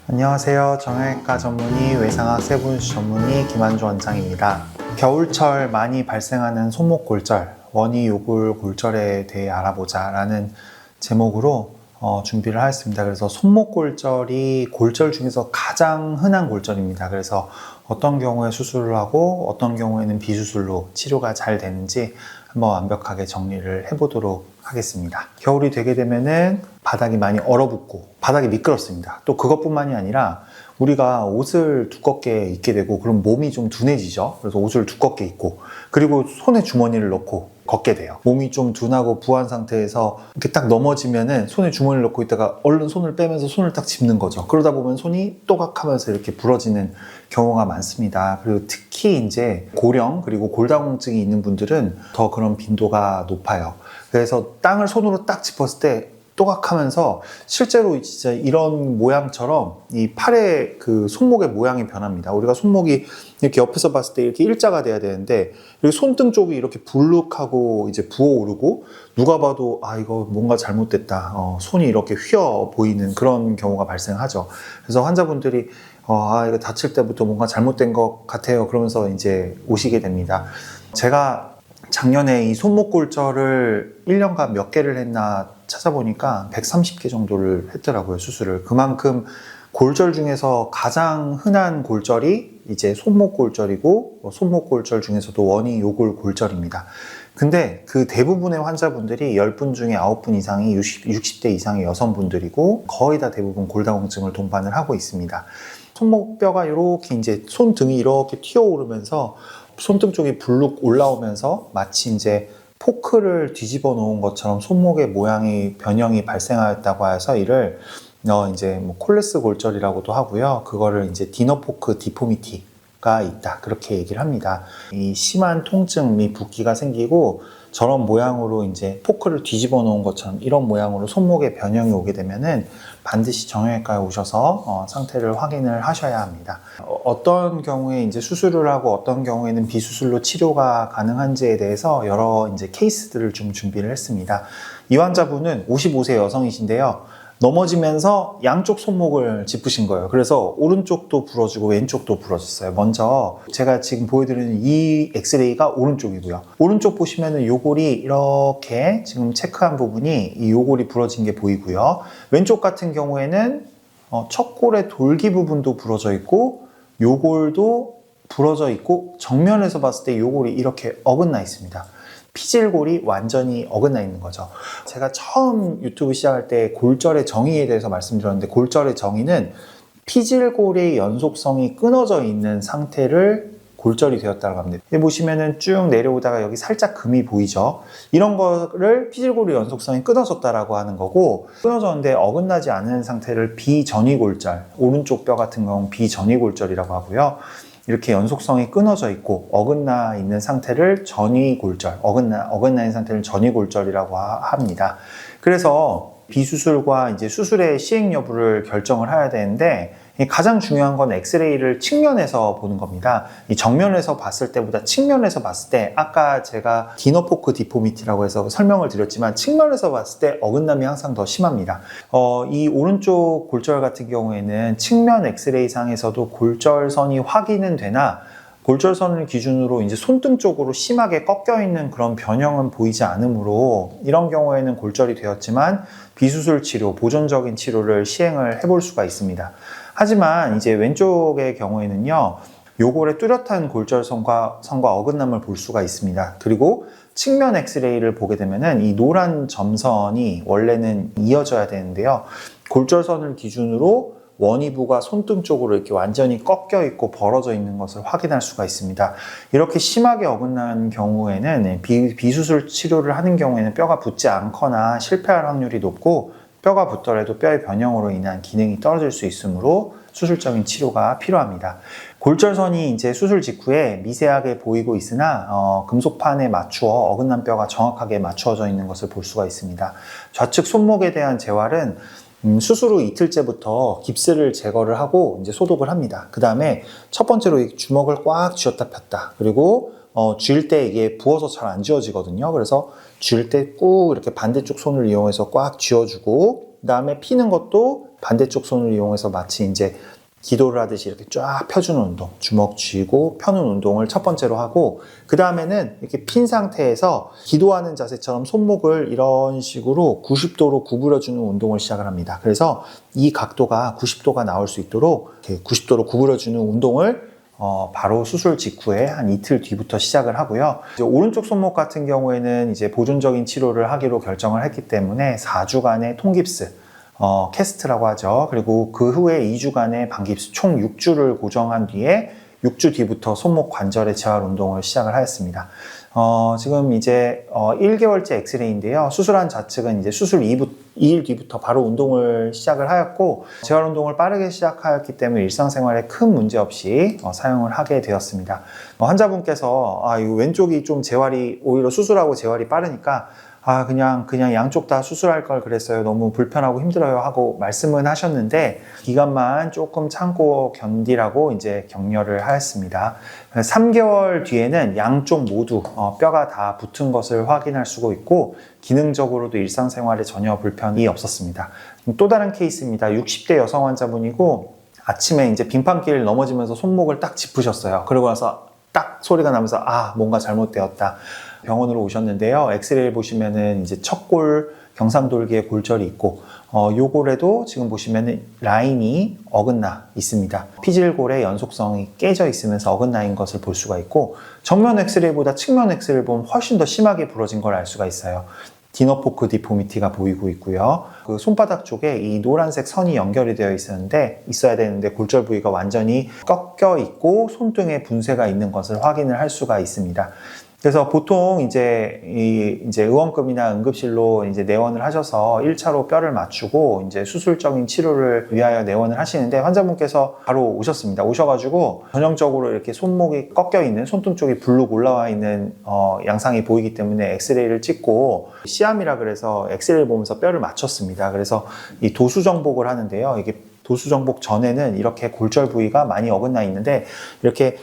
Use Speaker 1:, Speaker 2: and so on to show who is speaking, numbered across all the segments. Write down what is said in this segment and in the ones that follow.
Speaker 1: 안녕하세요. 정형외과 전문의, 외상학 세분수 전문의 김한주 원장입니다. 겨울철 많이 발생하는 손목 골절, 원위 요골 골절에 대해 알아보자 라는 제목으로 준비를 하였습니다. 그래서 손목 골절이 골절 중에서 가장 흔한 골절입니다. 그래서 어떤 경우에 수술을 하고 어떤 경우에는 비수술로 치료가 잘 되는지 한번 완벽하게 정리를 해보도록 하겠습니다. 겨울이 되게 되면은 바닥이 많이 얼어붙고 바닥이 미끄럽습니다. 또 그것뿐만이 아니라 우리가 옷을 두껍게 입게 되고 그럼 몸이 좀 둔해지죠. 그래서 옷을 두껍게 입고 그리고 손에 주머니를 넣고 걷게 돼요. 몸이 좀 둔하고 부한 상태에서 이렇게 딱 넘어지면은 손에 주머니를 넣고 있다가 얼른 손을 빼면서 손을 딱 짚는 거죠. 그러다 보면 손이 또각하면서 이렇게 부러지는 경우가 많습니다. 그리고 특히 이제 고령 그리고 골다공증이 있는 분들은 더 그런 빈도가 높아요. 그래서 땅을 손으로 딱 짚었을 때 또각하면서 실제로 진짜 이런 모양처럼 이 팔의 그 손목의 모양이 변합니다. 우리가 손목이 이렇게 옆에서 봤을 때 이렇게 일자가 돼야 되는데 여기 손등 쪽이 이렇게 불룩하고 이제 부어오르고 누가 봐도 아 이거 뭔가 잘못됐다. 손이 이렇게 휘어 보이는 그런 경우가 발생하죠. 그래서 환자분들이 이거 다칠 때부터 뭔가 잘못된 것 같아요. 그러면서 이제 오시게 됩니다. 제가 작년에 이 손목 골절을 1년간 몇 개를 했나 찾아보니까 130개 정도를 했더라고요, 수술을. 그만큼 골절 중에서 가장 흔한 골절이 이제 손목 골절이고 손목 골절 중에서도 원위 요골 골절입니다. 근데 그 대부분의 환자분들이 10분 중에 9분 이상이 60대 이상의 여성분들이고 거의 다 대부분 골다공증을 동반을 하고 있습니다. 손목뼈가 이렇게 이제 손등이 이렇게 튀어오르면서 손등 쪽이 불룩 올라오면서 마치 이제 포크를 뒤집어 놓은 것처럼 손목의 모양이 변형이 발생하였다고 해서 이를 이제 뭐 콜레스 골절이라고도 하고요. 그거를 이제 디너 포크 디포미티가 있다 그렇게 얘기를 합니다. 이 심한 통증 및 붓기가 생기고 저런 모양으로 이제 포크를 뒤집어 놓은 것처럼 이런 모양으로 손목에 변형이 오게 되면은 반드시 정형외과에 오셔서 상태를 확인을 하셔야 합니다. 어떤 경우에 이제 수술을 하고 어떤 경우에는 비수술로 치료가 가능한지에 대해서 여러 이제 케이스들을 좀 준비를 했습니다. 이 환자분은 55세 여성이신데요. 넘어지면서 양쪽 손목을 짚으신 거예요. 그래서 오른쪽도 부러지고 왼쪽도 부러졌어요. 먼저 제가 지금 보여드리는 이 엑스레이가 오른쪽이고요. 오른쪽 보시면은 요골이 이렇게 지금 체크한 부분이 이 요골이 부러진 게 보이고요. 왼쪽 같은 경우에는 척골의 돌기 부분도 부러져 있고 요골도 부러져 있고 정면에서 봤을 때 요골이 이렇게 어긋나 있습니다. 피질골이 완전히 어긋나 있는 거죠. 제가 처음 유튜브 시작할 때 골절의 정의에 대해서 말씀드렸는데 골절의 정의는 피질골의 연속성이 끊어져 있는 상태를 골절이 되었다고 합니다. 여기 보시면은 쭉 내려오다가 여기 살짝 금이 보이죠. 이런 거를 피질골의 연속성이 끊어졌다라고 하는 거고 끊어졌는데 어긋나지 않은 상태를 비전위골절, 오른쪽 뼈 같은 경우는 비전위골절이라고 하고요. 이렇게 연속성이 끊어져 있고 어긋나 있는 상태를 전위골절, 어긋나 있는 상태를 전위골절이라고 합니다. 그래서 비수술과 이제 수술의 시행 여부를 결정을 해야 되는데 가장 중요한 건 엑스레이를 측면에서 보는 겁니다. 이 정면에서 봤을 때보다 측면에서 봤을 때 아까 제가 디너포크 디포미티라고 해서 설명을 드렸지만 측면에서 봤을 때 어긋남이 항상 더 심합니다. 이 오른쪽 골절 같은 경우에는 측면 엑스레이 상에서도 골절선이 확인은 되나 골절선을 기준으로 이제 손등 쪽으로 심하게 꺾여 있는 그런 변형은 보이지 않으므로 이런 경우에는 골절이 되었지만 비수술 치료, 보존적인 치료를 시행을 해볼 수가 있습니다. 하지만 이제 왼쪽의 경우에는요, 요골의 뚜렷한 골절선과 어긋남을 볼 수가 있습니다. 그리고 측면 엑스레이를 보게 되면은 이 노란 점선이 원래는 이어져야 되는데요. 골절선을 기준으로 원위부가 손등 쪽으로 이렇게 완전히 꺾여 있고 벌어져 있는 것을 확인할 수가 있습니다. 이렇게 심하게 어긋난 경우에는 비수술 치료를 하는 경우에는 뼈가 붙지 않거나 실패할 확률이 높고 뼈가 붙더라도 뼈의 변형으로 인한 기능이 떨어질 수 있으므로 수술적인 치료가 필요합니다. 골절선이 이제 수술 직후에 미세하게 보이고 있으나 금속판에 맞추어 어긋난 뼈가 정확하게 맞추어져 있는 것을 볼 수가 있습니다. 좌측 손목에 대한 재활은 수술 후 이틀째부터 깁스를 제거를 하고 이제 소독을 합니다. 그 다음에 첫 번째로 이 주먹을 꽉 쥐었다 폈다. 그리고 쥘 때 이게 부어서 잘 안 쥐어지거든요. 그래서 쥘 때 꾹 이렇게 반대쪽 손을 이용해서 꽉 쥐어주고 그 다음에 피는 것도 반대쪽 손을 이용해서 마치 이제 기도를 하듯이 이렇게 쫙 펴주는 운동, 주먹 쥐고 펴는 운동을 첫 번째로 하고, 그 다음에는 이렇게 핀 상태에서 기도하는 자세처럼 손목을 이런 식으로 90도로 구부려주는 운동을 시작을 합니다. 그래서 이 각도가 90도가 나올 수 있도록 이렇게 90도로 구부려주는 운동을 바로 수술 직후에 한 이틀 뒤부터 시작을 하고요. 이제 오른쪽 손목 같은 경우에는 이제 보존적인 치료를 하기로 결정을 했기 때문에 4주간의 통깁스, 캐스트라고 하죠. 그리고 그 후에 2주간의 반깁스 총 6주를 고정한 뒤에 6주 뒤부터 손목 관절의 재활 운동을 시작을 하였습니다. 지금 이제 1개월째 엑스레이인데요. 수술한 좌측은 이제 수술 2일 뒤부터 바로 운동을 시작을 하였고, 재활 운동을 빠르게 시작하였기 때문에 일상생활에 큰 문제 없이 사용을 하게 되었습니다. 환자분께서 이거 왼쪽이 좀 재활이 오히려 수술하고 재활이 빠르니까 그냥 양쪽 다 수술할 걸 그랬어요. 너무 불편하고 힘들어요 하고 말씀은 하셨는데, 기간만 조금 참고 견디라고 이제 격려를 하였습니다. 3개월 뒤에는 양쪽 모두 뼈가 다 붙은 것을 확인할 수가 있고, 기능적으로도 일상생활에 전혀 불편이 없었습니다. 또 다른 케이스입니다. 60대 여성 환자분이고, 아침에 이제 빙판길 넘어지면서 손목을 딱 짚으셨어요. 그러고 나서 딱 소리가 나면서 뭔가 잘못되었다. 병원으로 오셨는데요. 엑스레이를 보시면은 이제 척골 경상돌기에 골절이 있고, 요골에도 지금 보시면은 라인이 어긋나 있습니다. 피질골의 연속성이 깨져 있으면서 어긋나인 것을 볼 수가 있고, 정면 엑스레이보다 측면 엑스레이를 보면 훨씬 더 심하게 부러진 걸 알 수가 있어요. 디너포크 디포미티가 보이고 있고요. 그 손바닥 쪽에 이 노란색 선이 연결이 되어 있어야 되는데 골절 부위가 완전히 꺾여 있고 손등에 분쇄가 있는 것을 확인을 할 수가 있습니다. 그래서 보통 이제 의원급이나 응급실로 이제 내원을 하셔서 1차로 뼈를 맞추고 이제 수술적인 치료를 위하여 내원을 하시는데, 환자분께서 바로 오셨습니다. 오셔가지고 전형적으로 이렇게 손목이 꺾여 있는, 손등 쪽이 불룩 올라와 있는 양상이 보이기 때문에 엑스레이를 찍고, 시암이라 그래서 엑스레이를 보면서 뼈를 맞췄습니다. 그래서 이 도수정복을 하는데요. 이게 도수정복 전에는 이렇게 골절 부위가 많이 어긋나 있는데, 이렇게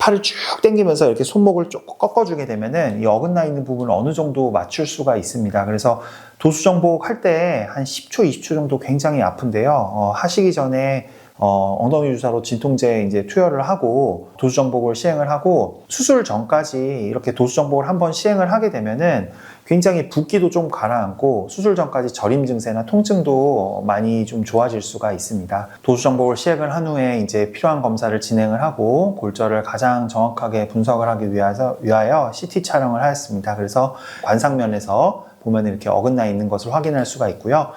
Speaker 1: 팔을 쭉 당기면서 이렇게 손목을 조금 꺾어주게 되면은 이 어긋나 있는 부분을 어느 정도 맞출 수가 있습니다. 그래서 도수정복 할 때 한 10초, 20초 정도 굉장히 아픈데요. 하시기 전에 엉덩이 주사로 진통제 이제 투여를 하고 도수정복을 시행을 하고, 수술 전까지 이렇게 도수정복을 한번 시행을 하게 되면은 굉장히 붓기도 좀 가라앉고 수술 전까지 저림 증세나 통증도 많이 좀 좋아질 수가 있습니다. 도수정복을 시행을 한 후에 이제 필요한 검사를 진행을 하고 골절을 가장 정확하게 분석을 하기 위하여 CT 촬영을 하였습니다. 그래서 관상면에서 보면 이렇게 어긋나 있는 것을 확인할 수가 있고요.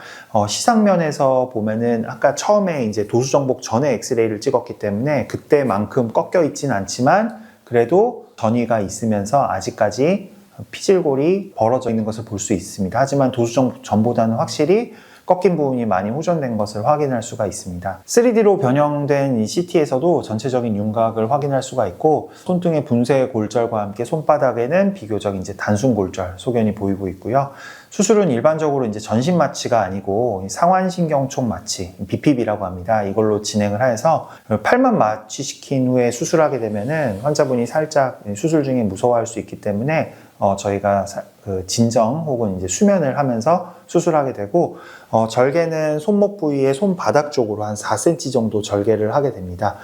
Speaker 1: 시상면에서 보면은 아까 처음에 이제 도수정복 전에 엑스레이를 찍었기 때문에 그때만큼 꺾여 있진 않지만 그래도 전이가 있으면서 아직까지 피질골이 벌어져 있는 것을 볼 수 있습니다. 하지만 도수정복 전보다는 확실히 꺾인 부분이 많이 호전된 것을 확인할 수가 있습니다. 3D로 변형된 이 CT에서도 전체적인 윤곽을 확인할 수가 있고, 손등의 분쇄 골절과 함께 손바닥에는 비교적 이제 단순 골절 소견이 보이고 있고요. 수술은 일반적으로 이제 전신 마취가 아니고 상완신경총 마취, BPB라고 합니다. 이걸로 진행을 해서 팔만 마취시킨 후에 수술하게 되면은 환자분이 살짝 수술 중에 무서워할 수 있기 때문에 저희가 진정 혹은 이제 수면을 하면서 수술하게 되고, 절개는 손목 부위의 손바닥 쪽으로 한 4cm 정도 절개를 하게 됩니다.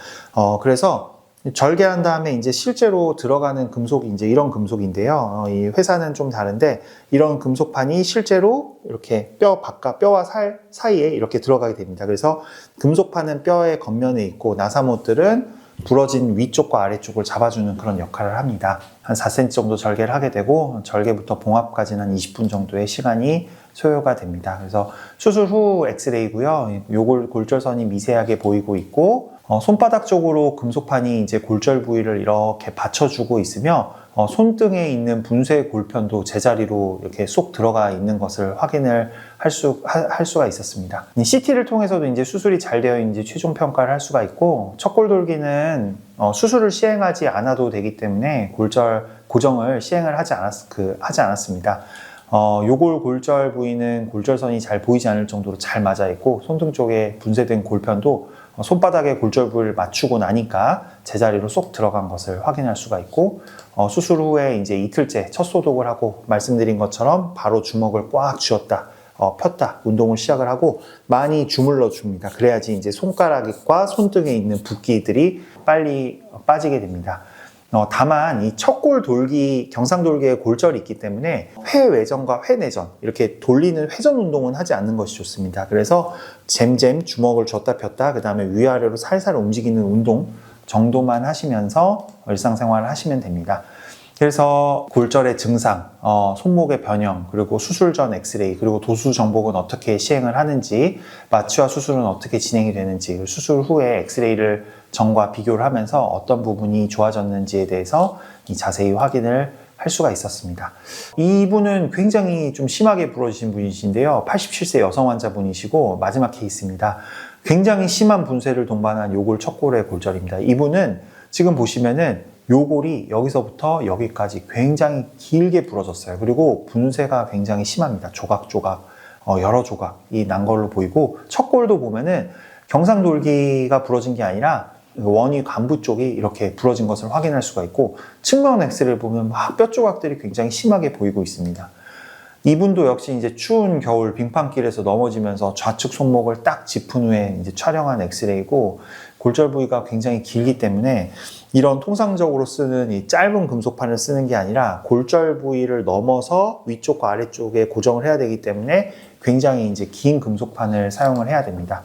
Speaker 1: 그래서 절개한 다음에 이제 실제로 들어가는 금속이 이제 이런 금속인데요. 이 회사는 좀 다른데, 이런 금속판이 실제로 이렇게 뼈와 살 사이에 이렇게 들어가게 됩니다. 그래서 금속판은 뼈의 겉면에 있고 나사못들은 부러진 위쪽과 아래쪽을 잡아주는 그런 역할을 합니다. 한 4cm 정도 절개를 하게 되고, 절개부터 봉합까지는 한 20분 정도의 시간이 소요가 됩니다. 그래서 수술 후 엑스레이고요. 요골 골절선이 미세하게 보이고 있고, 손바닥 쪽으로 금속판이 이제 골절 부위를 이렇게 받쳐주고 있으며, 손등에 있는 분쇄 골편도 제자리로 이렇게 쏙 들어가 있는 것을 확인을 할 수가 있었습니다. CT를 통해서도 이제 수술이 잘 되어 있는지 최종 평가를 할 수가 있고, 척골돌기는 수술을 시행하지 않아도 되기 때문에 골절 고정을 시행을 하지 않았습니다. 요골 골절 부위는 골절선이 잘 보이지 않을 정도로 잘 맞아 있고, 손등 쪽에 분쇄된 골편도 손바닥에 골절 부위를 맞추고 나니까 제자리로 쏙 들어간 것을 확인할 수가 있고, 수술 후에 이제 이틀째 첫 소독을 하고 말씀드린 것처럼 바로 주먹을 꽉 쥐었다. 폈다 운동을 시작을 하고 많이 주물러 줍니다. 그래야지 이제 손가락과 손등에 있는 붓기들이 빨리 빠지게 됩니다. 다만 이 척골 돌기, 경상돌기에 골절이 있기 때문에 회외전과 회내전 이렇게 돌리는 회전 운동은 하지 않는 것이 좋습니다. 그래서 잼잼 주먹을 줬다 폈다 그 다음에 위아래로 살살 움직이는 운동 정도만 하시면서 일상생활을 하시면 됩니다. 그래서 골절의 증상, 손목의 변형, 그리고 수술 전 엑스레이, 그리고 도수 정복은 어떻게 시행을 하는지, 마취와 수술은 어떻게 진행이 되는지, 수술 후에 엑스레이를 전과 비교를 하면서 어떤 부분이 좋아졌는지에 대해서 자세히 확인을 할 수가 있었습니다. 이분은 굉장히 좀 심하게 부러지신 분이신데요. 87세 여성 환자분이시고 마지막 케이스입니다. 굉장히 심한 분쇄를 동반한 요골 척골의 골절입니다. 이분은 지금 보시면은 요골이 여기서부터 여기까지 굉장히 길게 부러졌어요. 그리고 분쇄가 굉장히 심합니다. 조각조각, 여러 조각이 난 걸로 보이고 척골도 보면은 경상돌기가 부러진 게 아니라 원위 간부 쪽이 이렇게 부러진 것을 확인할 수가 있고 측면 엑스를 보면 막 뼈 조각들이 굉장히 심하게 보이고 있습니다. 이분도 역시 이제 추운 겨울 빙판길에서 넘어지면서 좌측 손목을 딱 짚은 후에 이제 촬영한 엑스레이고 골절 부위가 굉장히 길기 때문에 이런 통상적으로 쓰는 이 짧은 금속판을 쓰는 게 아니라 골절 부위를 넘어서 위쪽과 아래쪽에 고정을 해야 되기 때문에 굉장히 이제 긴 금속판을 사용을 해야 됩니다.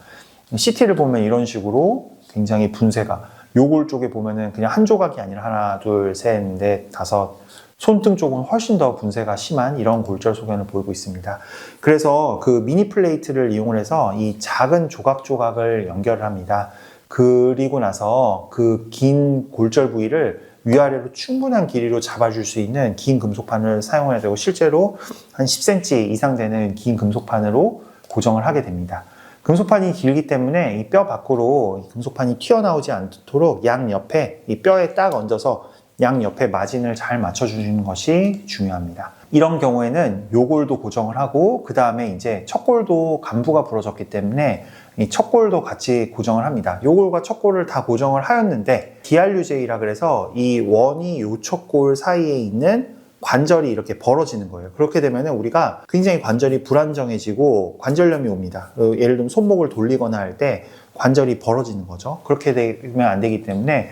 Speaker 1: CT를 보면 이런 식으로 굉장히 분쇄가 요골 쪽에 보면은 그냥 한 조각이 아니라 하나, 둘, 셋, 넷, 다섯 손등 쪽은 훨씬 더 분쇄가 심한 이런 골절 소견을 보이고 있습니다. 그래서 그 미니 플레이트를 이용을 해서 이 작은 조각조각을 연결을 합니다. 그리고 나서 그 긴 골절 부위를 위아래로 충분한 길이로 잡아줄 수 있는 긴 금속판을 사용해야 되고 실제로 한 10cm 이상 되는 긴 금속판으로 고정을 하게 됩니다. 금속판이 길기 때문에 이 뼈 밖으로 금속판이 튀어나오지 않도록 양옆에 이 뼈에 딱 얹어서 양옆에 마진을 잘 맞춰주는 것이 중요합니다. 이런 경우에는 요골도 고정을 하고 그 다음에 이제 척골도 간부가 부러졌기 때문에 이 척골도 같이 고정을 합니다. 요골과 척골을 다 고정을 하였는데 DRUJ라 그래서 이 원이 요척골 사이에 있는 관절이 이렇게 벌어지는 거예요. 그렇게 되면 우리가 굉장히 관절이 불안정해지고 관절염이 옵니다. 예를 들면 손목을 돌리거나 할 때 관절이 벌어지는 거죠. 그렇게 되면 안 되기 때문에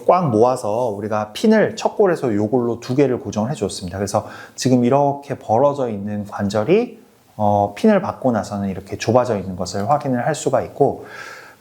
Speaker 1: 꽉 모아서 우리가 핀을 척골에서 요골로 2개를 고정을 해줬습니다. 그래서 지금 이렇게 벌어져 있는 관절이 핀을 받고 나서는 이렇게 좁아져 있는 것을 확인을 할 수가 있고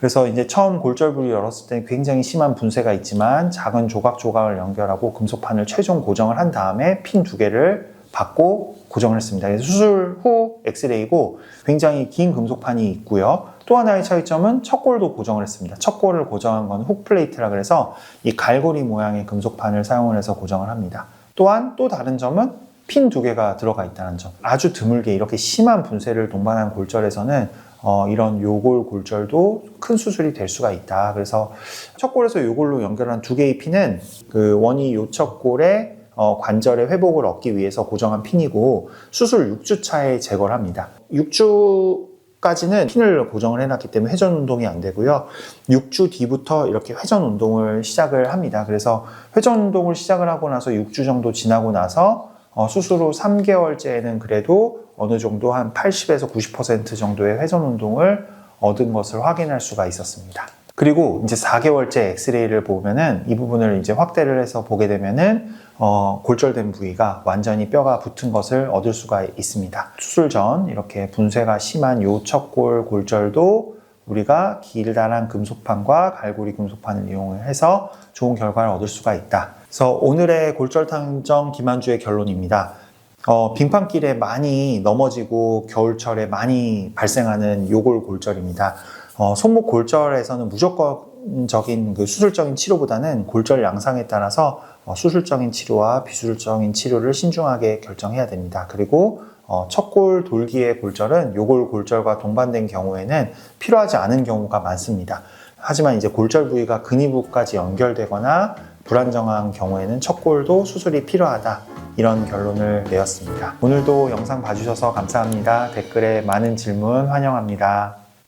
Speaker 1: 그래서 이제 처음 골절 부위 열었을 때 굉장히 심한 분쇄가 있지만 작은 조각조각을 연결하고 금속판을 최종 고정을 한 다음에 핀 2개를 받고 고정을 했습니다. 그래서 수술 후 엑스레이고 굉장히 긴 금속판이 있고요. 또 하나의 차이점은 척골도 고정을 했습니다. 척골을 고정한 건 훅 플레이트라 그래서 이 갈고리 모양의 금속판을 사용을 해서 고정을 합니다. 또한 또 다른 점은 핀 2개가 들어가 있다는 점. 아주 드물게 이렇게 심한 분쇄를 동반한 골절에서는 이런 요골 골절도 큰 수술이 될 수가 있다. 그래서 척골에서 요골로 연결한 2개의 핀은 그 원이 요척골의 관절의 회복을 얻기 위해서 고정한 핀이고 수술 6주 차에 제거를 합니다. 6주까지는 핀을 고정을 해놨기 때문에 회전 운동이 안 되고요. 6주 뒤부터 이렇게 회전 운동을 시작을 합니다. 그래서 회전 운동을 시작을 하고 나서 6주 정도 지나고 나서 수술 후 3개월째에는 그래도 어느 정도 한 80에서 90% 정도의 회전 운동을 얻은 것을 확인할 수가 있었습니다. 그리고 이제 4개월째 엑스레이를 보면은 이 부분을 이제 확대를 해서 보게 되면은 골절된 부위가 완전히 뼈가 붙은 것을 얻을 수가 있습니다. 수술 전 이렇게 분쇄가 심한 요척골 골절도 우리가 길다란 금속판과 갈고리 금속판을 이용해서 좋은 결과를 얻을 수가 있다. 그래서 오늘의 골절 탐정 김한주의 결론입니다. 빙판길에 많이 넘어지고 겨울철에 많이 발생하는 요골 골절입니다. 손목 골절에서는 무조건적인 그 수술적인 치료보다는 골절 양상에 따라서 수술적인 치료와 비수술적인 치료를 신중하게 결정해야 됩니다. 그리고 척골 돌기의 골절은 요골 골절과 동반된 경우에는 필요하지 않은 경우가 많습니다. 하지만 이제 골절 부위가 근위부까지 연결되거나 불안정한 경우에는 척골도 수술이 필요하다. 이런 결론을 내었습니다. 오늘도 영상 봐주셔서 감사합니다. 댓글에 많은 질문 환영합니다.